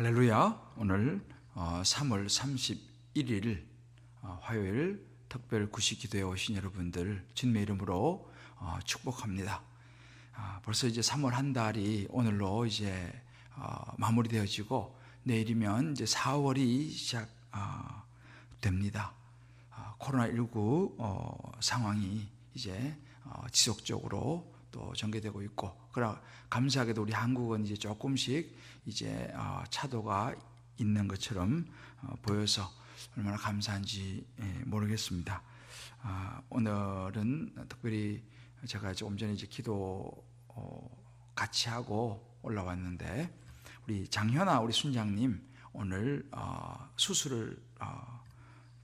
할렐루야. 오늘 3월 31일 화요일 특별 구시 기도에 오신 여러분들 주님의 이름으로 축복합니다. 벌써 이제 3월 한 달이 오늘로 이제 마무리되어지고 내일이면 이제 4월이 시작됩니다. 코로나19 상황이 이제 지속적으로 또 전개되고 있고, 그러나 감사하게도 우리 한국은 이제 조금씩 이제 차도가 있는 것처럼 보여서 얼마나 감사한지 모르겠습니다. 오늘은 특별히 제가 조금 전에 이제 기도 같이 하고 올라왔는데, 우리 장현아 우리 순장님 오늘 수술을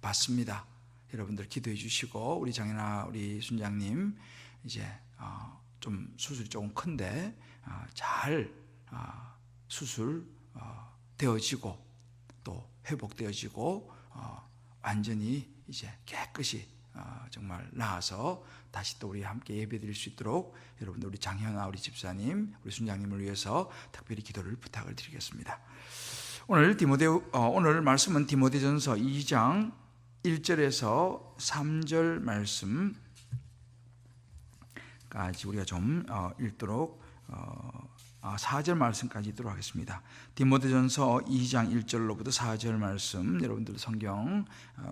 받습니다. 여러분들 기도해 주시고, 우리 장현아 우리 순장님 이제 좀 수술이 조금 큰데 잘 수술 되어지고 또 회복되어지고 완전히 이제 깨끗이 정말 나아서 다시 또 우리 함께 예배드릴 수 있도록 여러분들 우리 장현아 우리 집사님 우리 순장님을 위해서 특별히 기도를 부탁을 드리겠습니다. 오늘 말씀은 디모데전서 2장 1절에서 3절 말씀까지 우리가 좀 읽도록 4절 말씀까지 읽도록 하겠습니다. 디모데전서 2장 1절로부터 4절 말씀, 여러분들 성경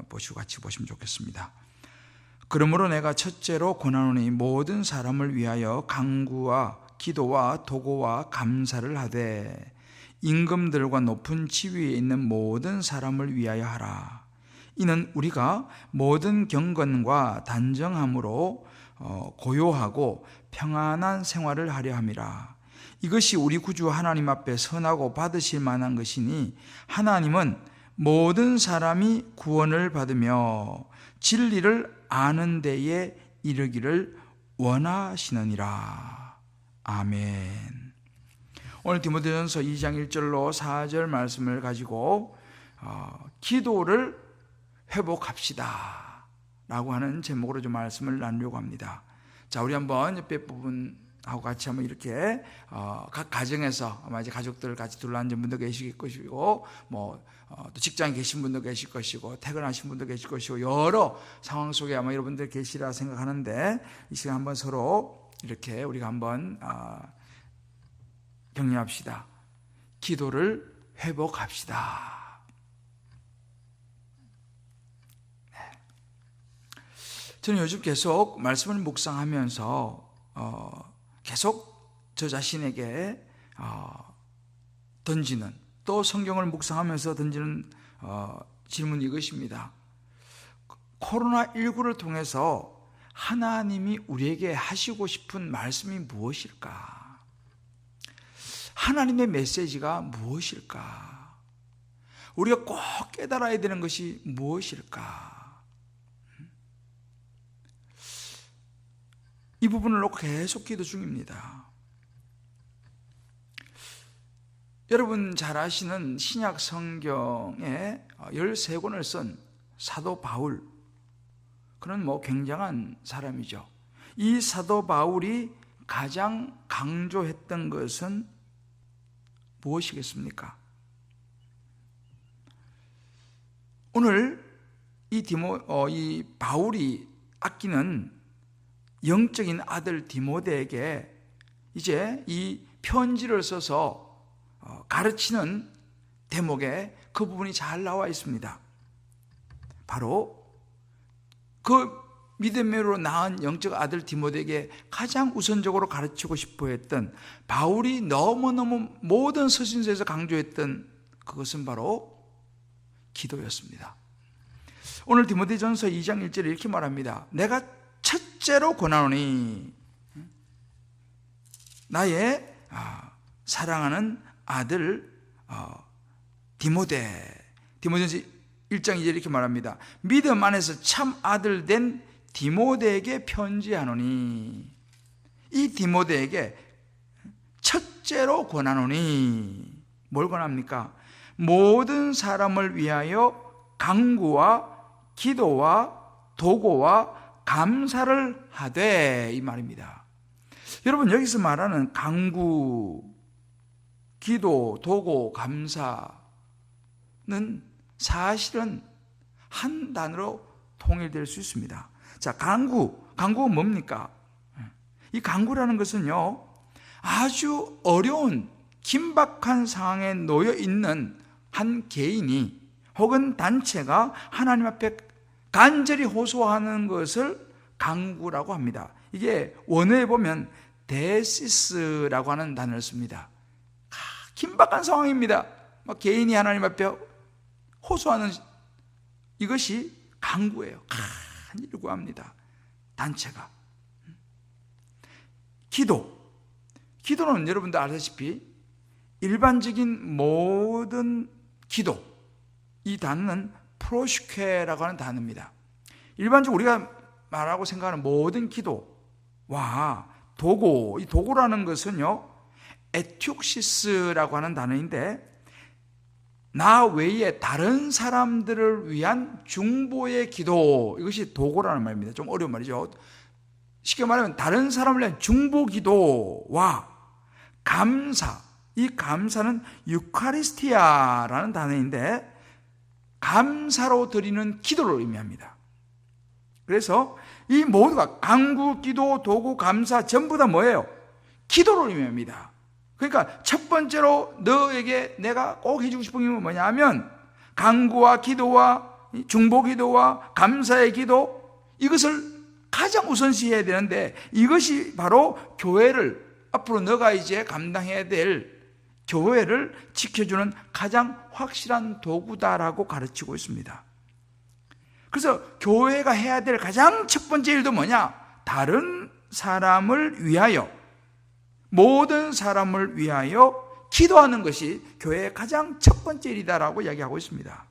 보시고 같이 보시면 좋겠습니다. 그러므로 내가 첫째로 권하노니 모든 사람을 위하여 간구와 기도와 도고와 감사를 하되 임금들과 높은 지위에 있는 모든 사람을 위하여 하라. 이는 우리가 모든 경건과 단정함으로 고요하고 평안한 생활을 하려 함이라. 이것이 우리 구주 하나님 앞에 선하고 받으실 만한 것이니, 하나님은 모든 사람이 구원을 받으며 진리를 아는 데에 이르기를 원하시느니라. 아멘. 오늘 디모데전서 2장 1절로 4절 말씀을 가지고 기도를 회복합시다 라고 하는 제목으로 좀 말씀을 나누려고 합니다. 자, 우리 한번 옆에 부분하고 같이 한번 이렇게 각 가정에서 아마 이제 가족들 같이 둘러앉은 분도 계실 것이고, 또 직장에 계신 분도 계실 것이고, 퇴근하신 분도 계실 것이고, 여러 상황 속에 아마 여러분들 계시라 생각하는데, 이 시간 한번 서로 이렇게 우리가 한번 격려합시다. 기도를 회복합시다. 저는 요즘 계속 말씀을 묵상하면서 계속 저 자신에게 던지는, 또 성경을 묵상하면서 던지는 질문이 이것입니다. 코로나19를 통해서 하나님이 우리에게 하시고 싶은 말씀이 무엇일까? 하나님의 메시지가 무엇일까? 우리가 꼭 깨달아야 되는 것이 무엇일까? 이 부분을 놓고 계속 기도 중입니다. 여러분 잘 아시는 신약 성경에 13권을 쓴 사도 바울, 그는 굉장한 사람이죠. 이 사도 바울이 가장 강조했던 것은 무엇이겠습니까? 오늘 이 바울이 아끼는 영적인 아들 디모데에게 이제 이 편지를 써서 가르치는 대목에 그 부분이 잘 나와 있습니다. 바로 그 믿음으로 낳은 영적 아들 디모데에게 가장 우선적으로 가르치고 싶어 했던, 바울이 너무너무 모든 서신서에서 강조했던 그것은 바로 기도였습니다. 오늘 디모데전서 2장 1절에 이렇게 말합니다. 내가 첫째로 권하노니, 나의 사랑하는 아들 디모데전서 1장 2절에 이렇게 말합니다. 믿음 안에서 참 아들 된 디모데에게 편지하노니, 이 디모데에게 첫째로 권하노니, 뭘 권합니까? 모든 사람을 위하여 간구와 기도와 도고와 감사를 하되, 이 말입니다. 여러분 여기서 말하는 간구, 기도, 도고, 감사는 사실은 한 단어로 통일될 수 있습니다. 자, 간구는 뭡니까? 이 간구라는 것은요, 아주 어려운 긴박한 상황에 놓여 있는 한 개인이 혹은 단체가 하나님 앞에 간절히 호소하는 것을 간구라고 합니다. 이게 원어에 보면 데시스라고 하는 단어를 씁니다. 긴박한 상황입니다. 개인이 하나님 앞에 호소하는 이것이 간구예요. 간절히 구합니다. 단체가. 기도는 여러분들 아시다시피 일반적인 모든 기도, 이 단어는 프로시케라고 하는 단어입니다. 일반적으로 우리가 말하고 생각하는 모든 기도와 도고, 이 도고라는 것은요, 에티옥시스라고 하는 단어인데, 나 외에 다른 사람들을 위한 중보의 기도, 이것이 도고라는 말입니다. 좀 어려운 말이죠. 쉽게 말하면 다른 사람을 위한 중보 기도와 감사, 이 감사는 유카리스티아라는 단어인데 감사로 드리는 기도를 의미합니다. 그래서 이 모두가 간구, 기도, 도구, 감사 전부 다 뭐예요? 기도를 의미합니다. 그러니까 첫 번째로 너에게 내가 꼭 해주고 싶은 게 뭐냐 하면 간구와 기도와 중보 기도와 감사의 기도, 이것을 가장 우선시해야 되는데, 이것이 바로 교회를 앞으로 너가 이제 감당해야 될 교회를 지켜주는 가장 확실한 도구다라고 가르치고 있습니다. 그래서 교회가 해야 될 가장 첫 번째 일도 뭐냐? 다른 사람을 위하여, 모든 사람을 위하여 기도하는 것이 교회의 가장 첫 번째 일이다라고 이야기하고 있습니다.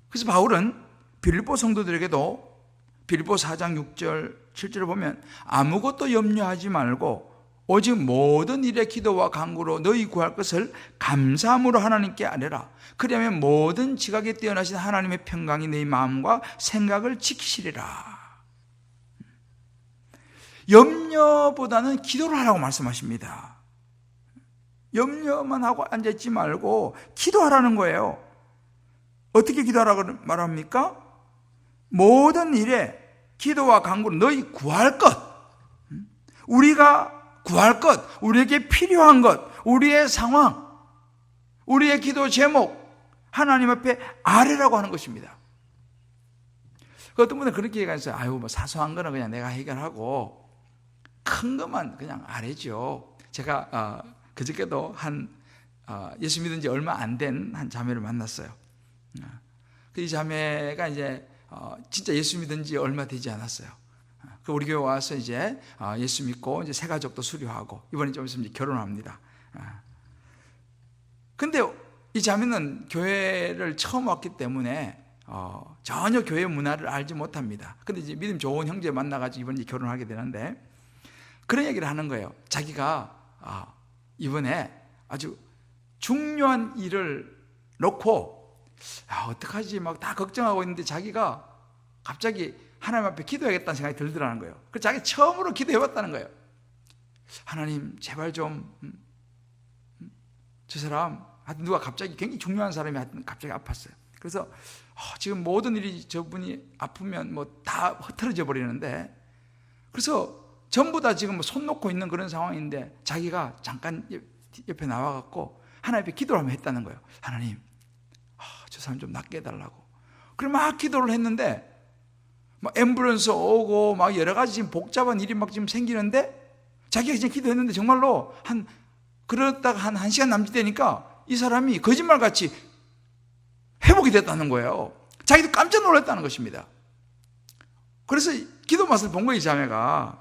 그래서 바울은 빌립보 성도들에게도 빌립보 4장 6절 7절을 보면 아무것도 염려하지 말고 오직 모든 일에 기도와 간구로 너희 구할 것을 감사함으로 하나님께 아뢰라. 그러면 모든 지각에 뛰어나신 하나님의 평강이 너희 마음과 생각을 지키시리라. 염려보다는 기도를 하라고 말씀하십니다. 염려만 하고 앉아있지 말고 기도하라는 거예요. 어떻게 기도하라고 말합니까? 모든 일에 기도와 간구로 너희 구할 것, 우리가 구할 것, 우리에게 필요한 것, 우리의 상황, 우리의 기도 제목, 하나님 앞에 아뢰라고 하는 것입니다. 어떤 분은 그렇게 얘기해서 뭐 사소한 거는 그냥 내가 해결하고 큰 것만 그냥 아뢰죠. 제가 그저께도 예수 믿은 지 얼마 안 된 한 자매를 만났어요. 이 자매가 이제 진짜 예수 믿은 지 얼마 되지 않았어요. 우리 교회 와서 이제 예수 믿고 이제 새 가족도 수료하고 이번에 좀 있으면 이제 결혼합니다. 근데 이 자매는 교회를 처음 왔기 때문에 전혀 교회 문화를 알지 못합니다. 근데 이제 믿음 좋은 형제 만나가지고 이번에 결혼하게 되는데 그런 얘기를 하는 거예요. 자기가 이번에 아주 중요한 일을 놓고 어떡하지 막 다 걱정하고 있는데 자기가 갑자기 하나님 앞에 기도해야겠다는 생각이 들더라는 거예요. 그래서 자기 처음으로 기도해봤다는 거예요. 하나님 제발 좀 저 사람 하여튼 누가 갑자기 굉장히 중요한 사람이 하여튼 갑자기 아팠어요. 그래서 지금 모든 일이 저분이 아프면 뭐 다 흐트러져 버리는데, 그래서 전부 다 지금 손 놓고 있는 그런 상황인데 자기가 잠깐 옆에 나와갖고 하나님 앞에 기도를 한번 했다는 거예요. 하나님 저 사람 좀 낫게 해달라고. 그래 막 기도를 했는데 막 앰뷸런스 오고 막 여러 가지 지금 복잡한 일이 막 지금 생기는데 자기가 그냥 기도했는데 정말로 그러다가 한 1시간 남짓 되니까 이 사람이 거짓말같이 회복이 됐다는 거예요. 자기도 깜짝 놀랐다는 것입니다. 그래서 기도 맛을 본 거예요, 이 자매가.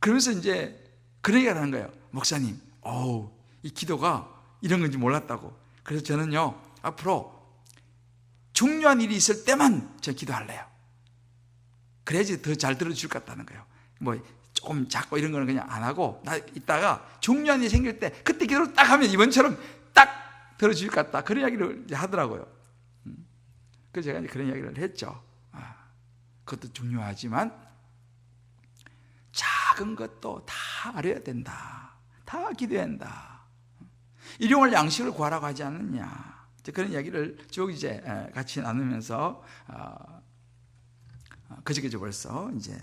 그러면서 이제 그런 얘기를 하는 거예요. 목사님, 이 기도가 이런 건지 몰랐다고. 그래서 저는요, 앞으로 중요한 일이 있을 때만 저 기도할래요. 그래야지 더 잘 들어줄 것 같다는 거예요. 뭐 조금 작고 이런 거는 그냥 안 하고 나 이따가 중요한 일이 생길 때 그때 기도를 딱 하면 이번처럼 딱 들어줄 것 같다. 그런 이야기를 하더라고요. 그래서 제가 이제 그런 이야기를 했죠. 그것도 중요하지만 작은 것도 다 알아야 된다. 다 기도한다. 일용할 양식을 구하라고 하지 않느냐. 그런 이야기를 쭉 이제 같이 나누면서 그저께 벌써 이제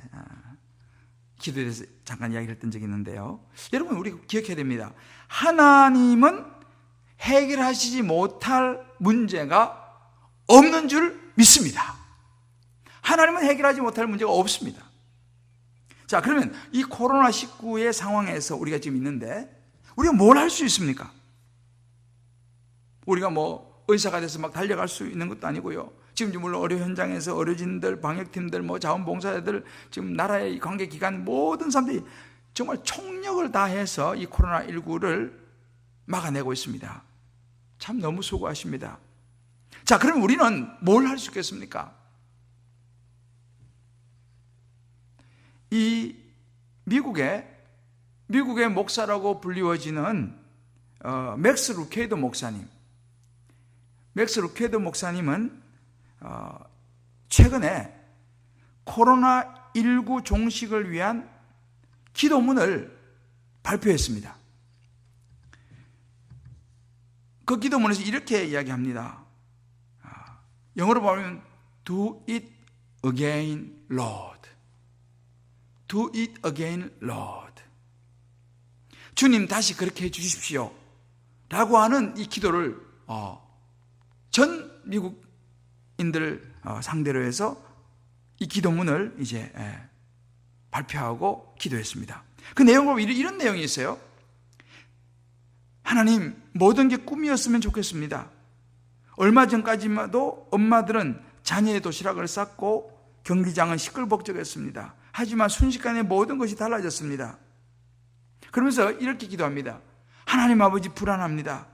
기도에 대해서 잠깐 이야기를 했던 적이 있는데요. 여러분, 우리 기억해야 됩니다. 하나님은 해결하시지 못할 문제가 없는 줄 믿습니다. 하나님은 해결하지 못할 문제가 없습니다. 자, 그러면 이 코로나19의 상황에서 우리가 지금 있는데 우리가 뭘 할 수 있습니까? 우리가 뭐 의사가 돼서 막 달려갈 수 있는 것도 아니고요. 지금 물론 의료 현장에서 의료진들, 방역팀들, 뭐 자원봉사자들, 지금 나라의 관계기관 모든 사람들이 정말 총력을 다해서 이 코로나19를 막아내고 있습니다. 참 너무 수고하십니다. 자, 그럼 우리는 뭘 할 수 있겠습니까? 이 미국의 목사라고 불리워지는 맥스 루케이더 목사님. 맥스 루케이더 목사님은 최근에 코로나19 종식을 위한 기도문을 발표했습니다. 그 기도문에서 이렇게 이야기합니다. 영어로 보면 Do it again, Lord. Do it again, Lord. 주님, 다시 그렇게 해 주십시오 라고 하는 이 기도를 전 미국인들 상대로 해서 이 기도문을 이제 발표하고 기도했습니다. 그 내용을 보면 이런 내용이 있어요. 하나님, 모든 게 꿈이었으면 좋겠습니다. 얼마 전까지도 엄마들은 자녀의 도시락을 쌌고 경기장은 시끌벅적했습니다. 하지만 순식간에 모든 것이 달라졌습니다. 그러면서 이렇게 기도합니다. 하나님 아버지, 불안합니다.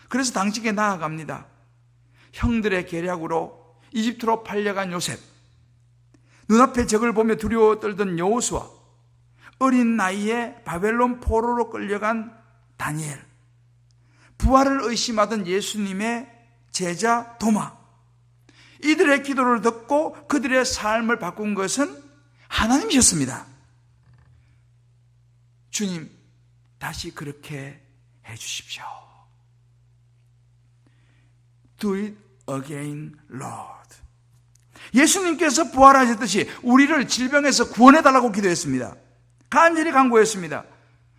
그래서 당신께 나아갑니다. 형들의 계략으로 이집트로 팔려간 요셉, 눈앞에 적을 보며 두려워 떨던 여호수아, 어린 나이에 바벨론 포로로 끌려간 다니엘, 부활을 의심하던 예수님의 제자 도마, 이들의 기도를 듣고 그들의 삶을 바꾼 것은 하나님이셨습니다. 주님, 다시 그렇게 해 주십시오. Do it again, Lord. 예수님께서 부활하셨듯이 우리를 질병에서 구원해 달라고 기도했습니다. 간절히 간구했습니다.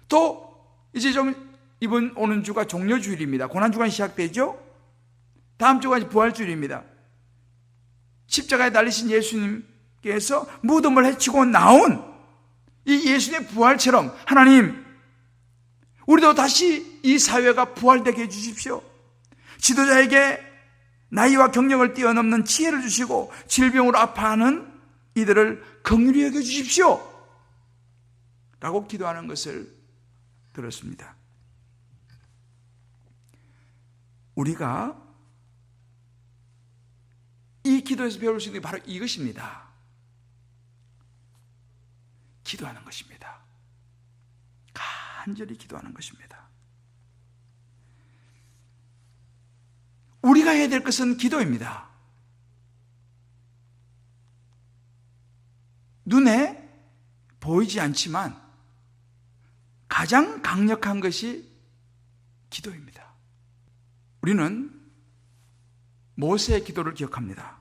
또 이제 좀 이번 오는 주가 종려주일입니다. 고난주간이 시작되죠. 다음 주가 부활주일입니다. 십자가에 달리신 예수님께서 무덤을 헤치고 나온 이 예수님의 부활처럼 하나님, 우리도 다시 이 사회가 부활되게 해주십시오. 지도자에게 나이와 경력을 뛰어넘는 지혜를 주시고 질병으로 아파하는 이들을 긍휼히 여겨 주십시오 라고 기도하는 것을 들었습니다. 우리가 이 기도에서 배울 수 있는 게 바로 이것입니다. 기도하는 것입니다. 간절히 기도하는 것입니다. 우리가 해야 될 것은 기도입니다. 눈에 보이지 않지만 가장 강력한 것이 기도입니다. 우리는 모세의 기도를 기억합니다.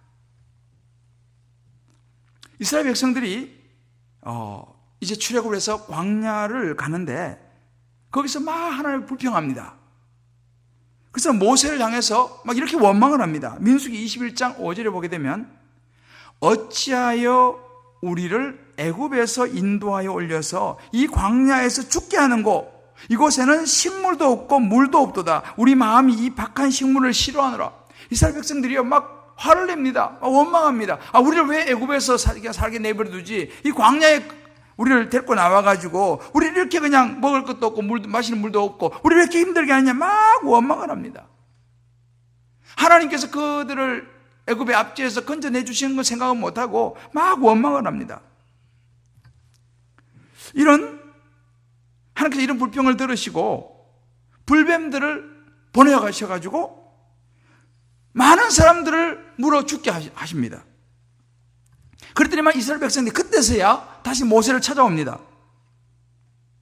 이스라엘 백성들이 이제 출애굽을 해서 광야를 가는데 거기서 막 하나님을 불평합니다. 그래서 모세를 향해서 막 이렇게 원망을 합니다. 민수기 21장 5절에 보게 되면 어찌하여 우리를 애굽에서 인도하여 올려서 이 광야에서 죽게 하는고, 이곳에는 식물도 없고 물도 없도다. 우리 마음이 이 박한 식물을 싫어하노라. 이스라엘 백성들이요 막 화를 냅니다. 막 원망합니다. 우리를 왜 애굽에서 살게 내버려 두지? 이 광야에 우리를 데리고 나와가지고 우리를 이렇게 그냥 먹을 것도 없고 마시는 물도 없고 우리를 왜 이렇게 힘들게 하느냐, 막 원망을 합니다. 하나님께서 그들을 애굽의 압제에서 건져내 주시는 걸 생각은 못하고 막 원망을 합니다. 하나님께서 이런 불평을 들으시고 불뱀들을 보내가셔가지고 많은 사람들을 물어 죽게 하십니다. 그랬더니만 이스라엘 백성들이 그때서야 다시 모세를 찾아옵니다.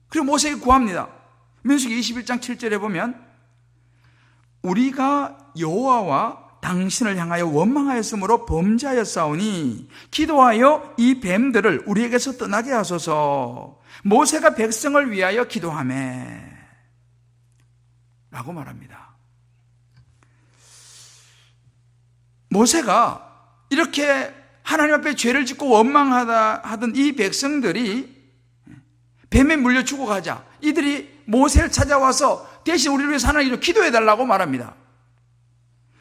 그리고 모세에게 구합니다. 민수기 21장 7절에 보면 우리가 여호와와 당신을 향하여 원망하였으므로 범죄하였사오니 기도하여 이 뱀들을 우리에게서 떠나게 하소서. 모세가 백성을 위하여 기도하매 라고 말합니다. 모세가 이렇게 하나님 앞에 죄를 짓고 원망하던 이 백성들이 뱀에 물려 죽어가자 이들이 모세를 찾아와서 대신 우리를 위해서 하나님께 기도해달라고 말합니다.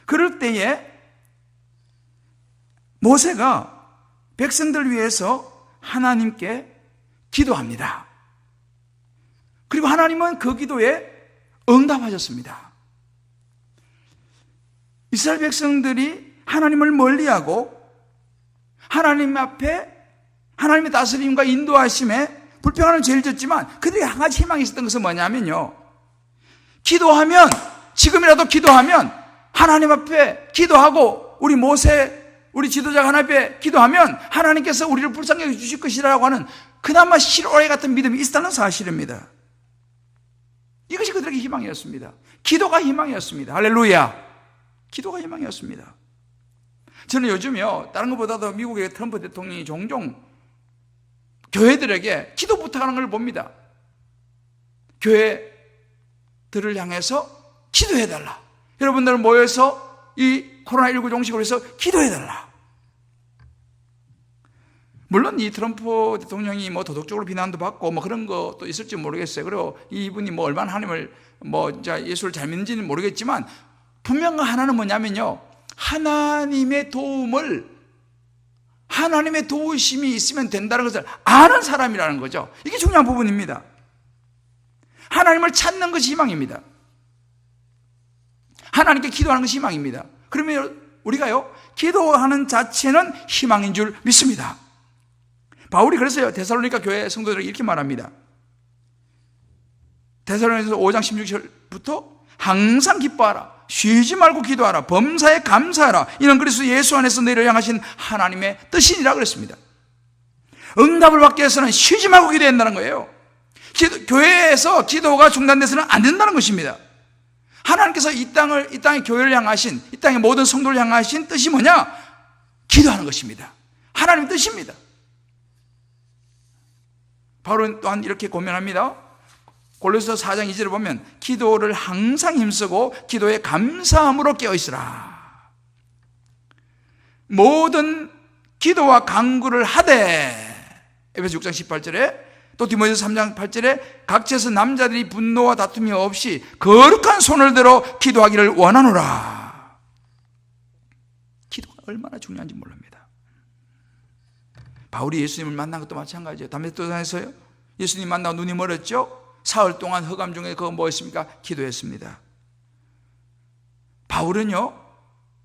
그럴 때에 모세가 백성들을 위해서 하나님께 기도합니다. 그리고 하나님은 그 기도에 응답하셨습니다. 이스라엘 백성들이 하나님을 멀리하고 하나님 앞에 하나님의 다스림과 인도하심에 불평하는 죄를 졌지만 그들이 한 가지 희망이 있었던 것은 뭐냐면요, 기도하면, 지금이라도 기도하면 하나님 앞에 기도하고 우리 모세, 우리 지도자가 하나님 앞에 기도하면 하나님께서 우리를 불쌍히 여겨주실 것이라고 하는 그나마 실오해 같은 믿음이 있다는 사실입니다. 이것이 그들에게 희망이었습니다. 기도가 희망이었습니다. 할렐루야. 기도가 희망이었습니다. 저는 요즘요, 다른 것보다도 미국의 트럼프 대통령이 종종 교회들에게 기도 부탁하는 걸 봅니다. 교회들을 향해서 기도해달라. 여러분들 모여서 이 코로나19 종식으로 해서 기도해달라. 물론 이 트럼프 대통령이 뭐 도덕적으로 비난도 받고 뭐 그런 것도 있을지 모르겠어요. 그리고 이분이 뭐 얼마나 하나님을 예수를 잘 믿는지는 모르겠지만 분명한 하나는 뭐냐면요, 하나님의 도우심이 있으면 된다는 것을 아는 사람이라는 거죠. 이게 중요한 부분입니다. 하나님을 찾는 것이 희망입니다. 하나님께 기도하는 것이 희망입니다. 그러면 우리가요, 기도하는 자체는 희망인 줄 믿습니다. 바울이 그랬어요. 데살로니가 교회 성도들에게 이렇게 말합니다. 데살로니가서 5장 16절부터 항상 기뻐하라, 쉬지 말고 기도하라, 범사에 감사하라, 이는 그리스도 예수 안에서 너희를 향하신 하나님의 뜻이니라 그랬습니다. 응답을 받기 위해서는 쉬지 말고 기도해야 한다는 거예요. 교회에서 기도가 중단돼서는 안 된다는 것입니다. 하나님께서 이 땅의 교회를 향하신, 이 땅의 모든 성도를 향하신 뜻이 뭐냐? 기도하는 것입니다. 하나님의 뜻입니다. 바울은 또한 이렇게 고면합니다. 골로새서 4장 2절에 보면 기도를 항상 힘쓰고 기도에 감사함으로 깨어있으라. 모든 기도와 간구를 하되, 에베소 6장 18절에, 또 디모데서 3장 8절에 각처에서 남자들이 분노와 다툼이 없이 거룩한 손을 들어 기도하기를 원하노라. 기도가 얼마나 중요한지 모릅니다. 바울이 예수님을 만난 것도 마찬가지예요. 담메섹도산에서요, 예수님 만나고 눈이 멀었죠. 사흘 동안 흑암 중에 그거 뭐였습니까? 기도했습니다. 바울은요,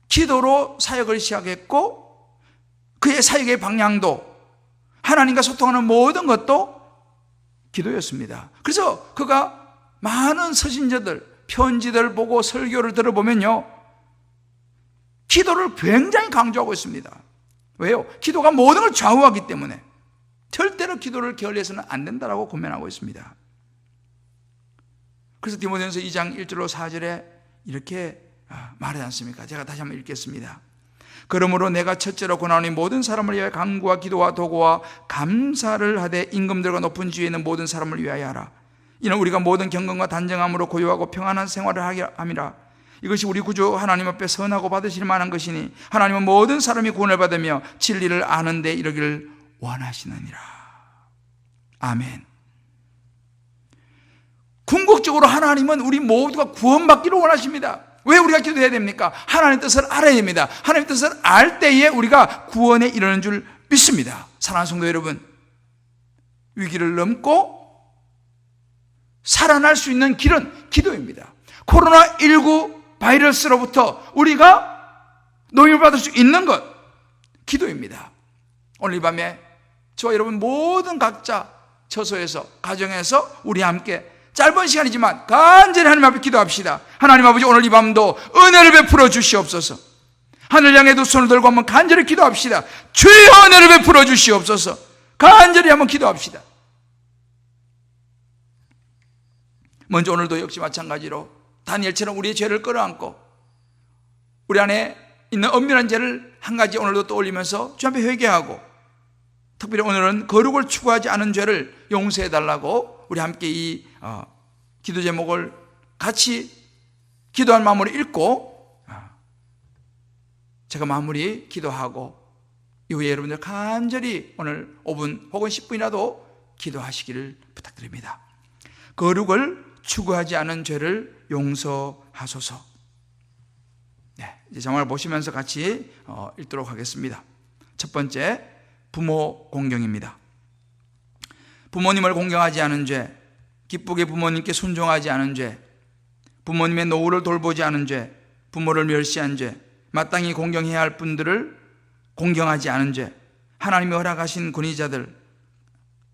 기도로 사역을 시작했고 그의 사역의 방향도, 하나님과 소통하는 모든 것도 기도였습니다. 그래서 그가 많은 서신자들, 편지들 보고 설교를 들어보면요, 기도를 굉장히 강조하고 있습니다. 왜요? 기도가 모든 걸 좌우하기 때문에 절대로 기도를 게을리해서는 안 된다라고 고면하고 있습니다. 그래서 디모데전서 2장 1절로 4절에 이렇게 말하지 않습니까? 제가 다시 한번 읽겠습니다. 그러므로 내가 첫째로 권하노니 모든 사람을 위하여 간구와 기도와 도구와 감사를 하되 임금들과 높은 지위에 있는 모든 사람을 위하여 하라. 이는 우리가 모든 경건과 단정함으로 고요하고 평안한 생활을 하게 함이라. 이것이 우리 구주 하나님 앞에 선하고 받으실 만한 것이니 하나님은 모든 사람이 구원을 받으며 진리를 아는 데 이르기를 원하시느니라. 아멘. 궁극적으로 하나님은 우리 모두가 구원받기를 원하십니다. 왜 우리가 기도해야 됩니까? 하나님의 뜻을 알아야 됩니다. 하나님의 뜻을 알 때에 우리가 구원에 이르는 줄 믿습니다. 사랑하는 성도 여러분, 위기를 넘고 살아날 수 있는 길은 기도입니다. 코로나19 바이러스로부터 우리가 노임을 받을 수 있는 것, 기도입니다. 오늘 이 밤에 저와 여러분 모든 각자 처소에서, 가정에서 우리 함께 짧은 시간이지만 간절히 하나님 앞에 기도합시다. 하나님 아버지, 오늘 이 밤도 은혜를 베풀어 주시옵소서. 하늘 향해 두 손을 들고 한번 간절히 기도합시다. 주여 은혜를 베풀어 주시옵소서. 간절히 한번 기도합시다. 먼저 오늘도 역시 마찬가지로 다니엘처럼 우리의 죄를 끌어안고 우리 안에 있는 엄밀한 죄를 한 가지 오늘도 떠올리면서 주 앞에 회개하고, 특별히 오늘은 거룩을 추구하지 않은 죄를 용서해 달라고 우리 함께 이 기도 제목을 같이 기도할 마음으로 읽고 제가 마무리 기도하고 이후에 여러분들 간절히 오늘 5분 혹은 10분이라도 기도하시기를 부탁드립니다. 거룩을 추구하지 않은 죄를 용서하소서. 네, 이제 자막을 보시면서 같이 읽도록 하겠습니다. 첫 번째, 부모 공경입니다. 부모님을 공경하지 않은 죄, 기쁘게 부모님께 순종하지 않은 죄, 부모님의 노후를 돌보지 않은 죄, 부모를 멸시한 죄, 마땅히 공경해야 할 분들을 공경하지 않은 죄, 하나님이 허락하신 권위자들,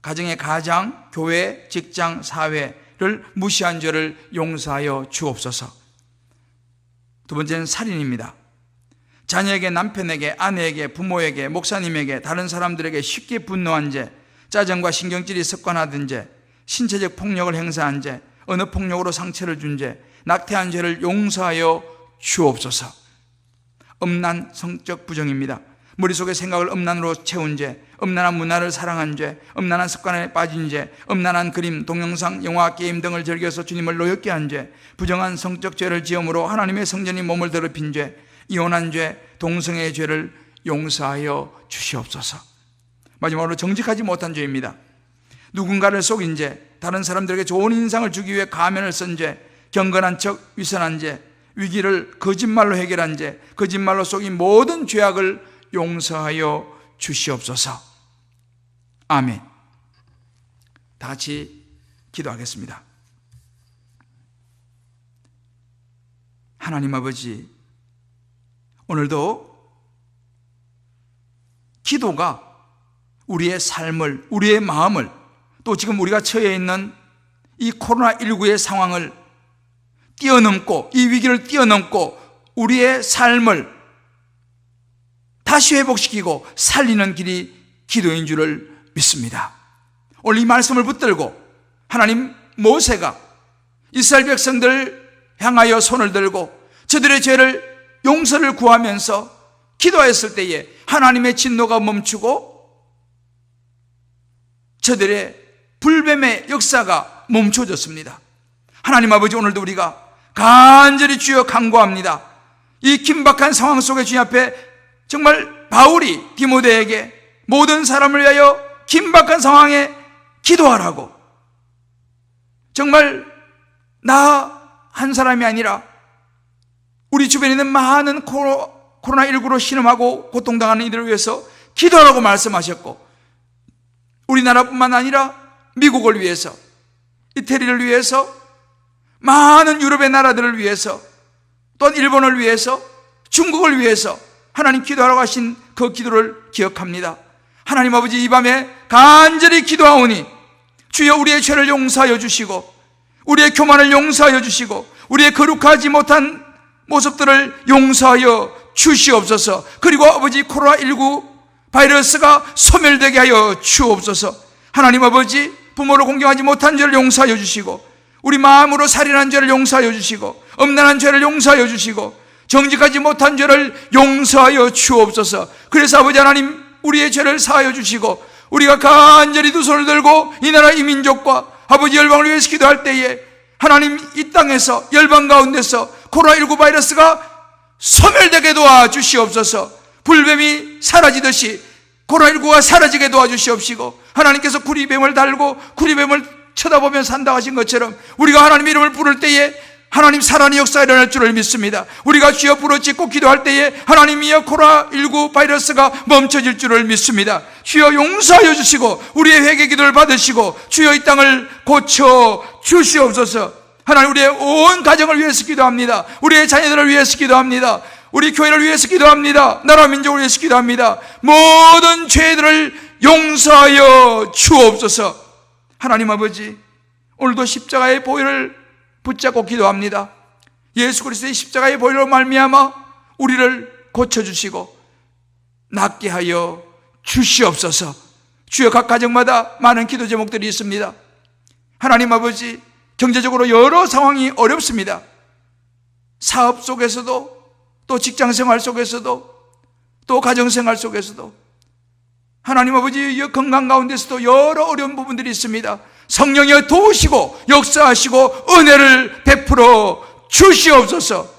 가정의 가장, 교회, 직장, 사회를 무시한 죄를 용서하여 주옵소서. 두 번째는 살인입니다. 자녀에게, 남편에게, 아내에게, 부모에게, 목사님에게, 다른 사람들에게 쉽게 분노한 죄, 짜증과 신경질이 습관화된 죄, 신체적 폭력을 행사한 죄, 언어폭력으로 상처를 준 죄, 낙태한 죄를 용서하여 주옵소서. 음란 성적 부정입니다. 머릿속에 생각을 음란으로 채운 죄, 음란한 문화를 사랑한 죄, 음란한 습관에 빠진 죄, 음란한 그림, 동영상, 영화, 게임 등을 즐겨서 주님을 노엽게 한 죄, 부정한 성적 죄를 지음으로 하나님의 성전이 몸을 더럽힌 죄, 이혼한 죄, 동성애의 죄를 용서하여 주시옵소서. 마지막으로 정직하지 못한 죄입니다. 누군가를 속인 죄, 다른 사람들에게 좋은 인상을 주기 위해 가면을 쓴 죄, 경건한 척 위선한 죄, 위기를 거짓말로 해결한 죄, 거짓말로 속인 모든 죄악을 용서하여 주시옵소서. 아멘. 다 같이 기도하겠습니다. 하나님 아버지, 오늘도 기도가 우리의 삶을, 우리의 마음을, 또 지금 우리가 처해 있는 이 코로나19의 상황을 뛰어넘고, 이 위기를 뛰어넘고 우리의 삶을 다시 회복시키고 살리는 길이 기도인 줄을 믿습니다. 오늘 이 말씀을 붙들고 하나님, 모세가 이스라엘 백성들을 향하여 손을 들고 저들의 죄를 용서를 구하면서 기도했을 때에 하나님의 진노가 멈추고 저들의 불뱀의 역사가 멈춰졌습니다. 하나님 아버지, 오늘도 우리가 간절히 주여 간구합니다. 이 긴박한 상황 속에 주님 앞에 정말 바울이 디모데에게 모든 사람을 위하여 긴박한 상황에 기도하라고, 정말 나 한 사람이 아니라 우리 주변에 있는 많은 코로나19로 신음하고 고통당하는 이들을 위해서 기도하라고 말씀하셨고, 우리나라뿐만 아니라 미국을 위해서, 이태리를 위해서, 많은 유럽의 나라들을 위해서, 또한 일본을 위해서, 중국을 위해서 하나님 기도하라고 하신 그 기도를 기억합니다. 하나님 아버지, 이 밤에 간절히 기도하오니 주여 우리의 죄를 용서하여 주시고, 우리의 교만을 용서하여 주시고, 우리의 거룩하지 못한 모습들을 용서하여 주시옵소서. 그리고 아버지, 코로나19 바이러스가 소멸되게 하여 주옵소서. 하나님 아버지, 부모를 공경하지 못한 죄를 용서하여 주시고, 우리 마음으로 살인한 죄를 용서하여 주시고, 음란한 죄를 용서하여 주시고, 정직하지 못한 죄를 용서하여 주옵소서. 그래서 아버지 하나님, 우리의 죄를 사하여 주시고, 우리가 간절히 두 손을 들고 이 나라 이 민족과 아버지 열방을 위해서 기도할 때에 하나님, 이 땅에서 열방 가운데서 코로나19 바이러스가 소멸되게 도와주시옵소서. 불뱀이 사라지듯이 코로나19가 사라지게 도와주시옵시고, 하나님께서 구리뱀을 달고 구리뱀을 쳐다보며 산다 하신 것처럼 우리가 하나님 이름을 부를 때에 하나님 살아나는 역사가 일어날 줄을 믿습니다. 우리가 주여 부르짖고 기도할 때에 하나님이여 코로나19 바이러스가 멈춰질 줄을 믿습니다. 주여 용서하여 주시고 우리의 회개 기도를 받으시고 주여 이 땅을 고쳐 주시옵소서. 하나님, 우리의 온 가정을 위해서 기도합니다. 우리의 자녀들을 위해서 기도합니다. 우리 교회를 위해서 기도합니다. 나라 민족을 위해서 기도합니다. 모든 죄들을 용서하여 주옵소서. 하나님 아버지, 오늘도 십자가의 보혈을 붙잡고 기도합니다. 예수 그리스도의 십자가의 보혈로 말미암아 우리를 고쳐주시고 낫게 하여 주시옵소서. 주여, 각 가정마다 많은 기도 제목들이 있습니다. 하나님 아버지, 경제적으로 여러 상황이 어렵습니다. 사업 속에서도, 또 직장생활 속에서도, 또 가정생활 속에서도, 하나님 아버지의 건강 가운데서도 여러 어려운 부분들이 있습니다. 성령이 도우시고 역사하시고 은혜를 베풀어 주시옵소서.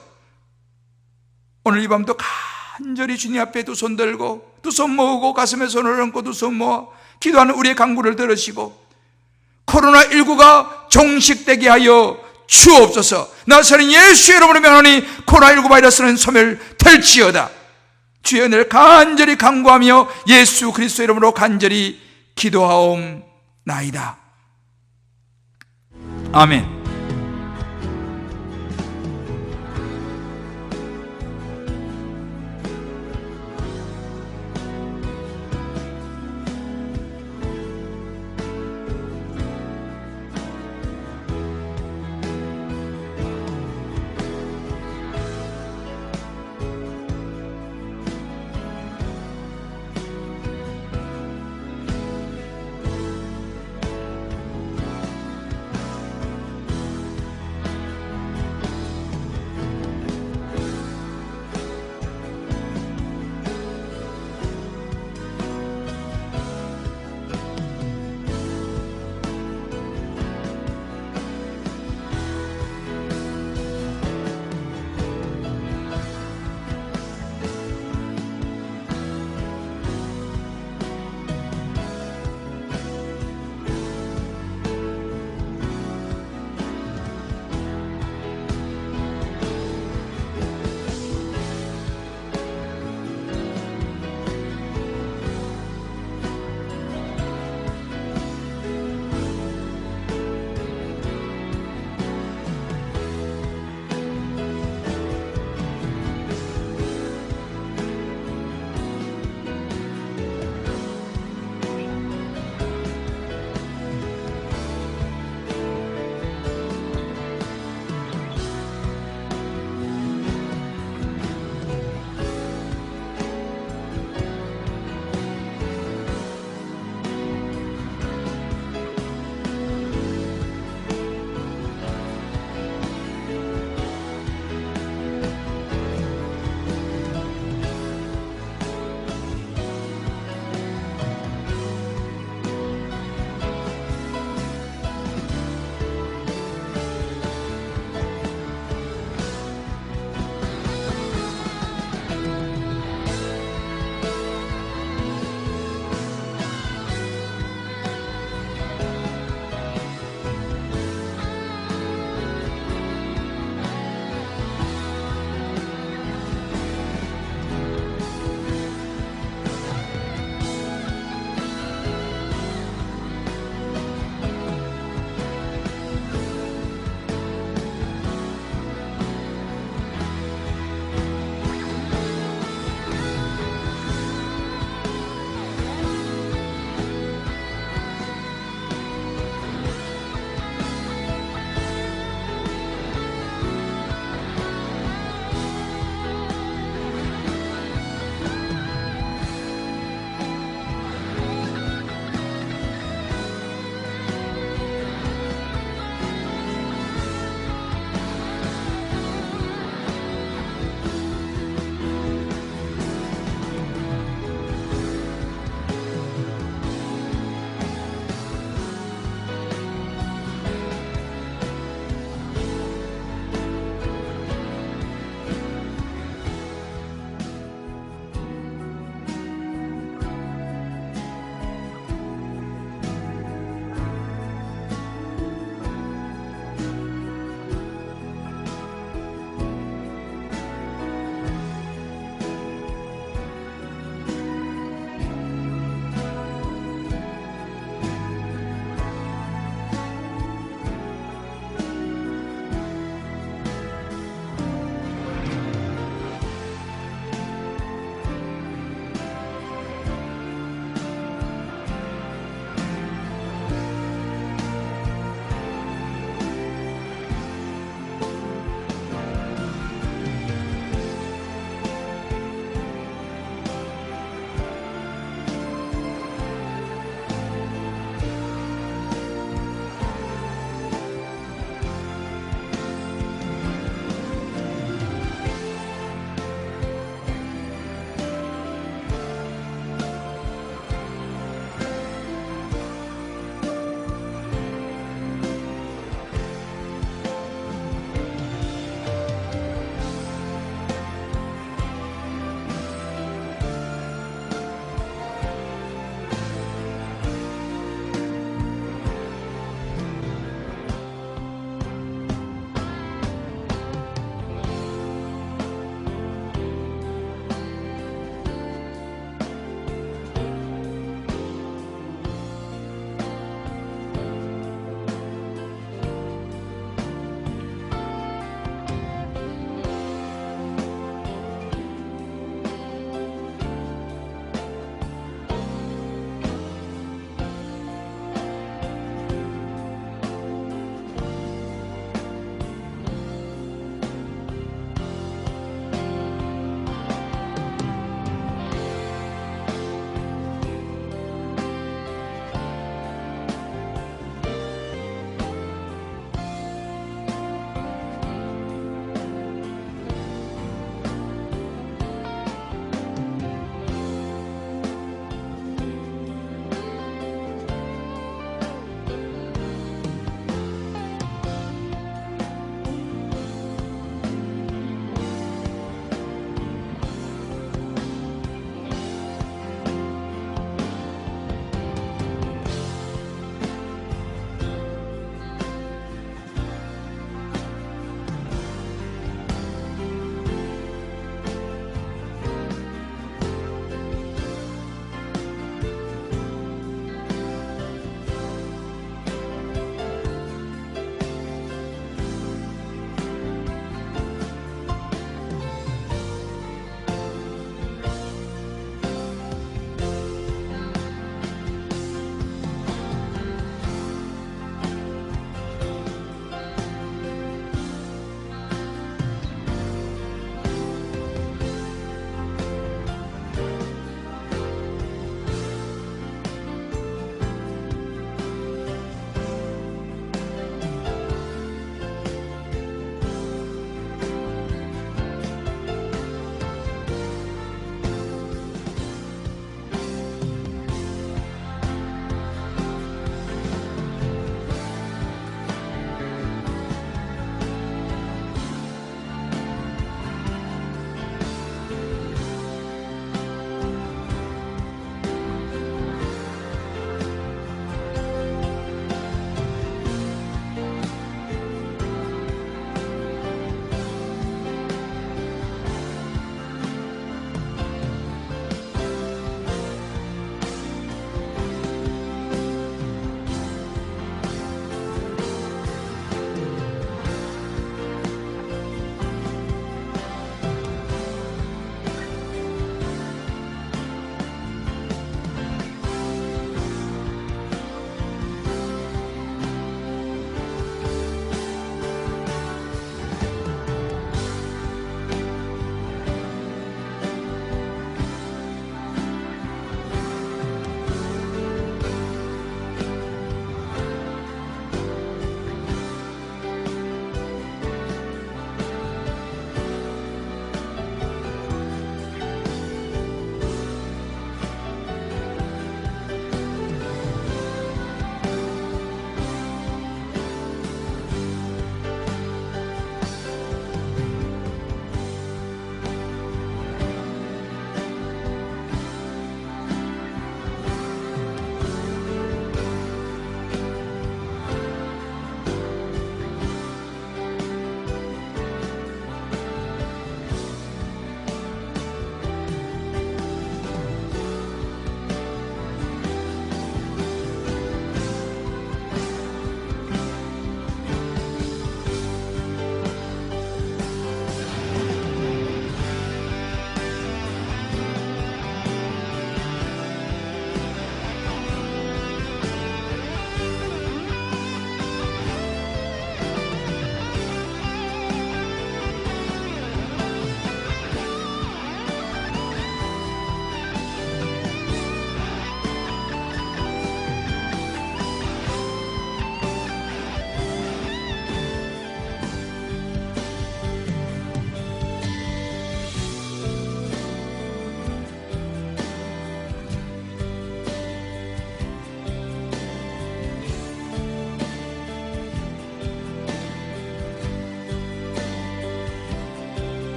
오늘 이 밤도 간절히 주님 앞에 두 손 들고, 두 손 모으고, 가슴에 손을 얹고 두 손 모아 기도하는 우리의 간구를 들으시고, 코로나19가 종식되게 하여 주옵소서. 나사렛 예수의 이름으로 명하노니 코로나19 바이러스는 소멸될지어다. 주의 은혜를 간절히 간구하며 예수 그리스도의 이름으로 간절히 기도하옵나이다. 아멘.